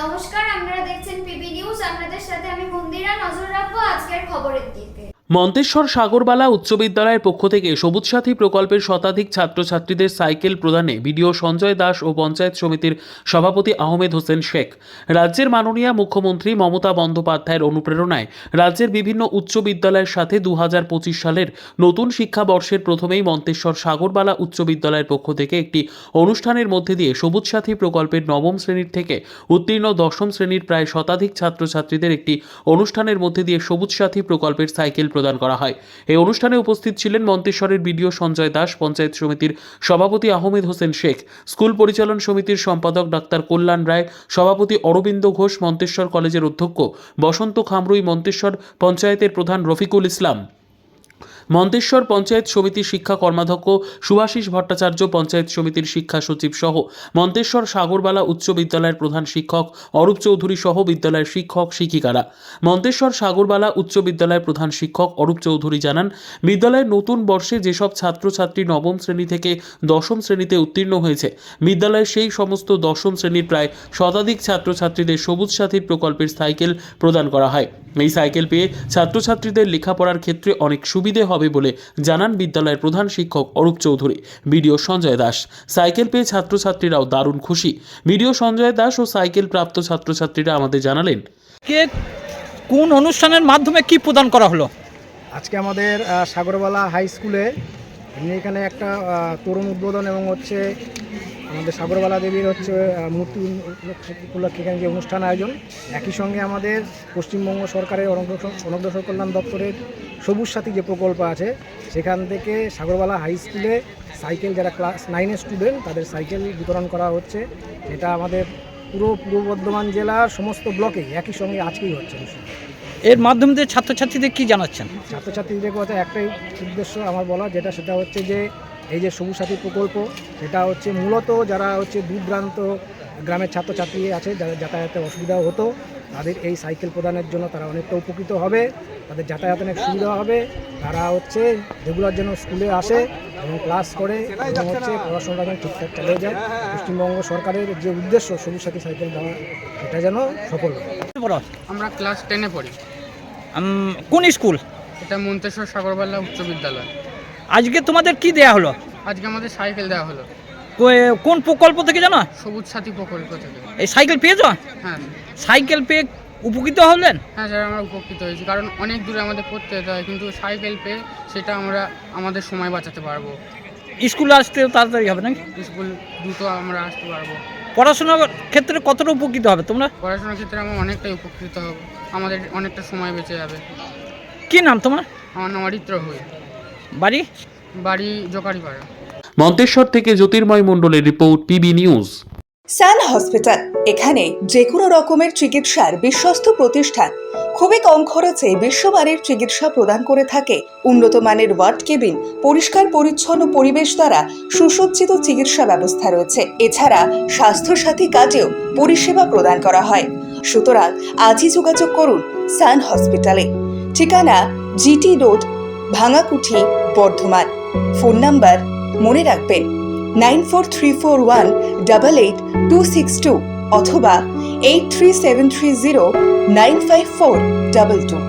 নমস্কার, আপনারা দেখছেন পিবি নিউজ। আপনাদের সাথে আমি মন্দিরা। নজর রাখবো আজকের খবরের দিকে। মন্তেশ্বর সাগরবালা উচ্চ বিদ্যালয়ের পক্ষ থেকে সবুজ সাথী প্রকল্পের শতাধিক ছাত্রছাত্রীদের সাইকেল প্রদানে বিডিও সঞ্জয় দাস ও পঞ্চায়েত সমিতির সভাপতি আহমেদ হোসেন শেখ। রাজ্যের মাননীয় মুখ্যমন্ত্রী মমতা বন্দ্যোপাধ্যায়ের অনুপ্রেরণায় রাজ্যের বিভিন্ন উচ্চ বিদ্যালয়ের সাথে 2025 সালের নতুন শিক্ষাবর্ষের প্রথমেই মন্তেশ্বর সাগরবালা উচ্চ বিদ্যালয়ের পক্ষ থেকে একটি অনুষ্ঠানের মধ্যে দিয়ে সবুজ সাথী প্রকল্পের নবম শ্রেণীর থেকে উত্তীর্ণ দশম শ্রেণীর প্রায় শতাধিক ছাত্রছাত্রীদের একটি অনুষ্ঠানের মধ্যে দিয়ে সবুজ সাথী প্রকল্পের সাইকেল প্রদান করা হয়। এই অনুষ্ঠানে উপস্থিত ছিলেন মন্তেশ্বরের বিডিও সঞ্জয় দাস, পঞ্চায়েত সমিতির সভাপতি আহমেদ হোসেন শেখ, স্কুল পরিচালন সমিতির সম্পাদক ডাক্তার কল্যাণ রায়, সভাপতি অরবিন্দ ঘোষ, মন্তেশ্বর কলেজের অধ্যক্ষ বসন্ত খামরুই, মন্তেশ্বর পঞ্চায়েতের প্রধান রফিকুল ইসলাম, মন্তেশ্বর পঞ্চায়েত সমিতির শিক্ষা কর্মাধ্যক্ষ সুভাষিস ভট্টাচার্য, পঞ্চায়েত সমিতির শিক্ষা সচিব সহ মন্তেশ্বর সাগরবালা উচ্চ বিদ্যালয়ের প্রধান শিক্ষক অরূপ চৌধুরী সহ বিদ্যালয়ের শিক্ষক শিক্ষিকারা। মন্তেশ্বর সাগরবালা উচ্চ বিদ্যালয়ের প্রধান শিক্ষক অরূপ চৌধুরী জানান, বিদ্যালয়ের নতুন বর্ষে যেসব ছাত্রছাত্রী নবম শ্রেণী থেকে দশম শ্রেণীতে উত্তীর্ণ হয়েছে, বিদ্যালয়ের সেই সমস্ত দশম শ্রেণীর প্রায় শতাধিক ছাত্রছাত্রীদের সবুজ সাথী প্রকল্পের সাইকেল প্রদান করা হয়। এই সাইকেল পেয়ে ছাত্রছাত্রীদের লেখাপড়ার ক্ষেত্রে অনেক সুবিধে হবে বলে জানান বিদ্যালয়ের প্রধান শিক্ষক অরূপ চৌধুরী। বিডিও সঞ্জয় দাস, সাইকেল পেয়ে ছাত্রছাত্রীরাও দারুণ খুশি। বিডিও সঞ্জয় দাস ও সাইকেল প্রাপ্ত ছাত্রছাত্রীরা আমাদের জানালেন, কে কোন অনুষ্ঠানের মাধ্যমে কি প্রদান করা হলো? আজকে আমাদের সাগরবালা হাই স্কুলে এখানে একটা তরুণ উদ্বোধন এবং হচ্ছে আমাদের সাগরবালা দেবীর হচ্ছে মূর্তি উপলক্ষে এখানে যে অনুষ্ঠান আয়োজন, একই সঙ্গে আমাদের পশ্চিমবঙ্গ সরকারের অনগ্রসর কল্যাণ দপ্তরের সবুজ সাথী যে প্রকল্প আছে, সেখান থেকে সাগরবালা হাই স্কুলে সাইকেল যারা ক্লাস 9-এর স্টুডেন্ট তাদের সাইকেল বিতরণ করা হচ্ছে। এটা আমাদের পুরো পূর্ব বর্ধমান জেলার সমস্ত ব্লকে একই সঙ্গে আজকেই হচ্ছে। এর মাধ্যমে দিয়ে ছাত্রছাত্রীদের কি জানাচ্ছেন? ছাত্রছাত্রীদের কথা একটাই উদ্দেশ্য আমার বলা, সেটা হচ্ছে যে এই যে সবুজ সাথী প্রকল্প, সেটা হচ্ছে মূলত যারা হচ্ছে দূরদূরান্ত গ্রামের ছাত্রছাত্রী আছে, যাদের যাতায়াতে অসুবিধা হতো, তাদের এই সাইকেল প্রদানের জন্য তারা অনেকটা উপকৃত হবে, তাদের যাতায়াতে অনেক সুবিধা হবে। তারা হচ্ছে রেগুলার জন্য স্কুলে আসে এবং ক্লাস করে এবং হচ্ছে পড়াশোনাটা যেন ঠিকঠাক চালিয়ে যায়। পশ্চিমবঙ্গ সরকারের যে উদ্দেশ্য সবুজ সাথী সাইকেল দেওয়া, এটা যেন সফল হয়। আমরা ক্লাস 10-এ পড়ি। কোন স্কুল? এটা মন্তেশ্বর সাগরবালা উচ্চ বিদ্যালয়। আজকে তোমাদের কি দেয়া হলো? আজকে আমাদের সাইকেল দেওয়া হলো। কোন প্রকল্প থেকে জানো? সবুজ সাথী প্রকল্প থেকে। এই সাইকেল পেয়েছো? হ্যাঁ। সাইকেল পেয়ে উপকৃত হলেন? হ্যাঁ স্যার, আমরা উপকৃত হয়েছি, কারণ অনেক দূরে আমাদের পড়তে যেতে হয়, কিন্তু সাইকেল পেয়ে সেটা আমরা আমাদের সময় বাঁচাতে পারবো। স্কুলে আসতে তাড়াতাড়ি হবে নাকি? স্কুল দ্রুত আমরা আসতে পারবো। পড়াশোনার ক্ষেত্রে কতটা উপকৃত হবে তোমরা? পড়াশোনার ক্ষেত্রে আমরা অনেকটাই উপকৃত হব, আমাদের অনেকটা সময় বেঁচে যাবে। কি নাম তোমার? আমার নাম অরিত্র হই, বাড়ি জোকারিপাড়া। মন্তেশ্বর থেকে জ্যোতির্ময় মণ্ডলের রিপোর্ট, পিবি নিউজ। সান হসপিটাল, এখানে যে কোনো রকমের চিকিৎসার বিশ্বস্ত প্রতিষ্ঠান। খুবই কম খরচে বিশ্বমানের চিকিৎসা প্রদান করে থাকে। উন্নত মানের ওয়ার্ড কেবিন, পরিষ্কার পরিচ্ছন্ন পরিবেশ দ্বারা সুসজ্জিত চিকিৎসা ব্যবস্থা রয়েছে। এছাড়া স্বাস্থ্যসাথী কাজেও পরিষেবা প্রদান করা হয়। সুতরাং আজই যোগাযোগ করুন সান হসপিটালে। ঠিকানা GT road, Bhangakuthi, Bardhaman. Phone number মনে রাখবেন 9434188262 অথবা 83730954222।